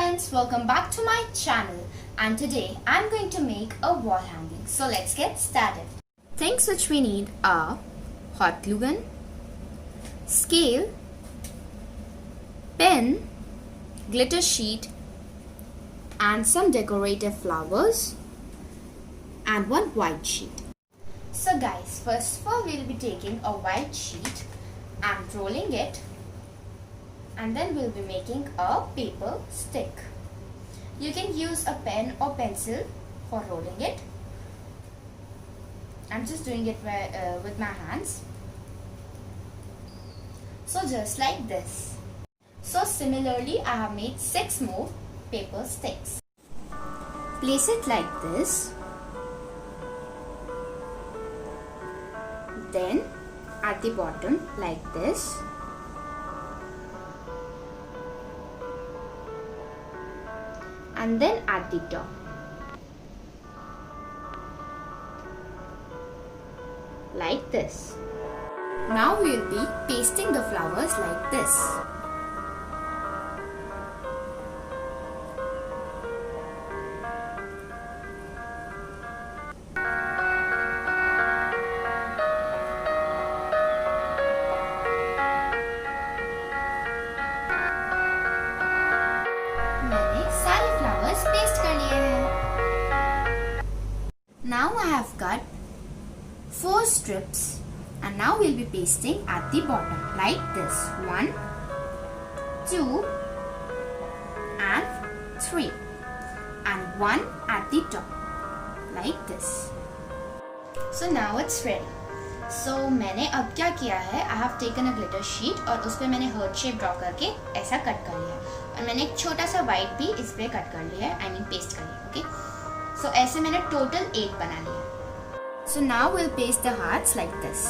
friends, welcome back to my channel, and today I'm going to make a wall hanging. So let's get started. Things which we need are hot glue gun, scale, pen, glitter sheet and some decorative flowers and one white sheet. So guys, first of all we'll be taking a white sheet and rolling it, and then we'll be making a paper stick. You can use a pen or pencil for rolling it. I'm just doing it with my hands. So just like this. So similarly I have made 6 more paper sticks. Place it like this. Then at the bottom like this. And then at the top. Like this. Now we will be pasting the flowers like this. Now I have cut 4 strips and now we'll be pasting at the bottom like this. 1, 2 and 3 and 1 at the top like this. So now it's ready. So मैंने अब क्या किया है, I have taken a glitter sheet और उस पे मैंने heart shape draw करके ऐसा कट कर लिया और मैंने एक छोटा सा white भी इस पे कट कर लिया है, I mean paste कर लिया. ओके, so ऐसे मैंने total 8 बना लिया. So now we'll paste the hearts like this.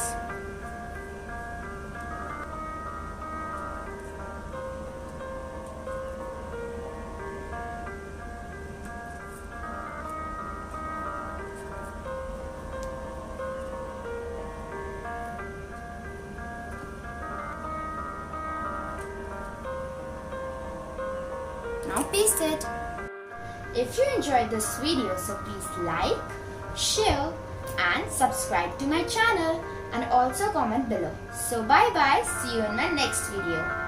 Now paste it. If you enjoyed this video, so please like, share and subscribe to my channel and also comment below. So bye bye, see you in my next video.